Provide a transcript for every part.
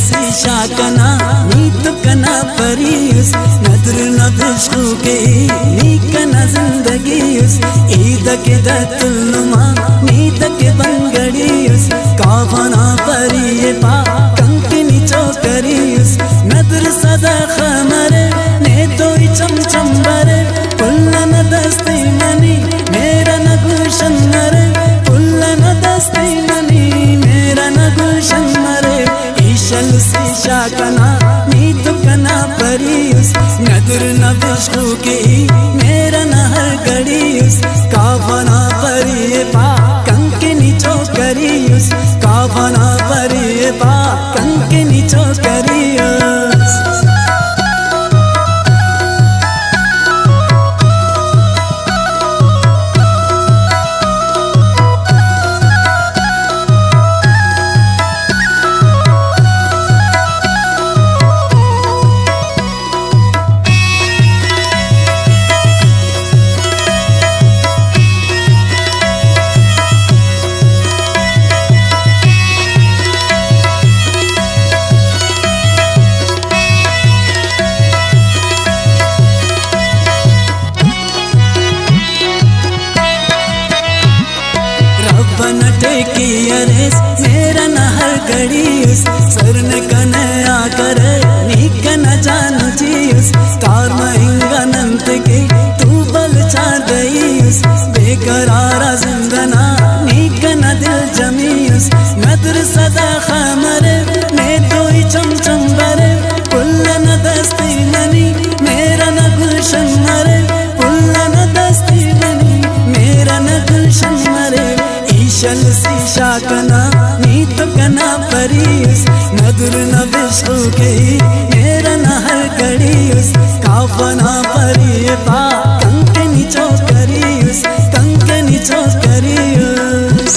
शीशा कना नीत कना परियुस नदर नबिशु के नीक न जिंदगीयुस ईद के दतुलमा नीत के बंगड़ियुस कावना परिये पा कंकनी चौकरियुस नदर सदा खमर ने तो चमचम बर पुल्लन दस्ती मनी मेरा न गुलशन मरे पुल्लन दस्ती मनी मेरा न गुलशन मरे ईशल शीशा कना नीत कना परियुस नदर नबिशु के मेरा न हर गड़ियुस कावना परिये पा कंकनी चौकरियुस कावना परिये पा कंकनी चौकरियुस टेकियरेस मेरा न हर गड़ियुस सरन कनया कर नीक न जानु जियुस कार महिंगा नंत के तू बल चार गईयुस बेकरारा जिंदना नीक न दिल जमीयुस नदर सदा खमर ने तो चमचम बर पुल्लन दस्ती मनी मेरा न गुलशन मरे पुल्लन दस्ती मनी मेरा न गुलशन मरे ईशल शीशा कना नीत कना परियुस नदर नबिशु के मेरा न हर गड़ियुस कावना परिये पा कंकनी चौकरियुस कंकनी चौकरियुस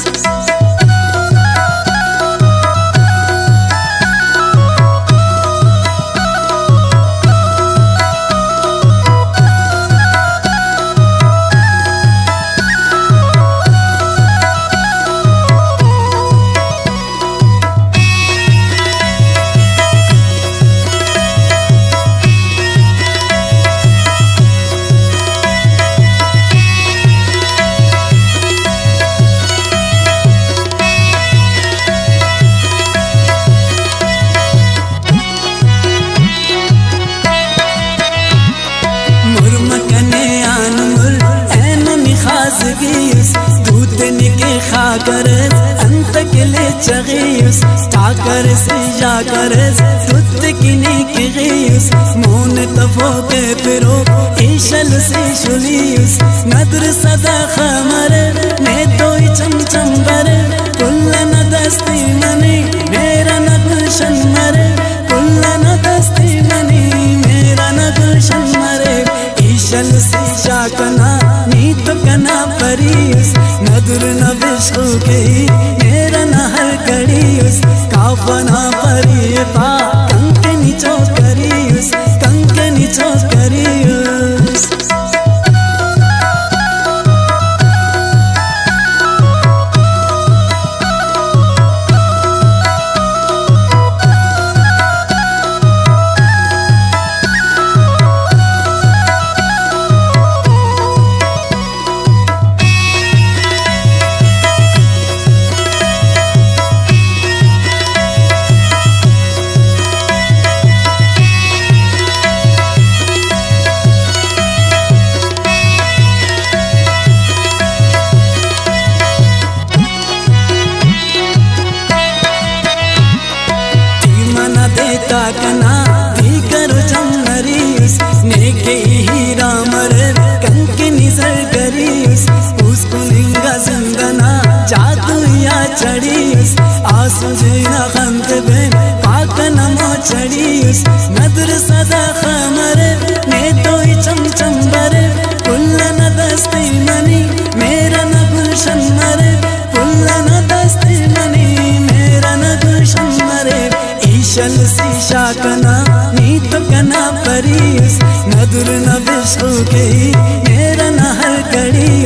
दूत निके खाकर अंत के ले चगियुस ताकर से जाकर दूत की निके गियुस मोन तफो के फिरो ईशल से शुलियुस नदर सदा खमर ने तो चमचम बर पुल्लन दस्ती मनी मेरा न गुलशन मरे पुल्लन दस्ती मनी मेरा न गुलशन मरे ईशल शीशा कना नीत कना परियुस नदर नबिशु के मेरा न हर गड़ियुस कावना परिये पा कंकनी चौकरियुस कंकनी चौकरियुस कना दी करो जमरियुस नेके हीरा मर कंकनी सरगरियुस उसको निंगा जिंदना जादू या चढ़ियुस आंसू जीना खंत बेन पाकन मो चढ़ियुस नदर सदा खमर ने तो चमचम बर पुल्लन दस्ती मनी मेरा न गुलशन मरे पुल्लन दस्ती मनी मेरा न गुलशन मरे ईशल शीशा कना नीत कना परियुस नदर नबिशु के मेरा न हर गड़ी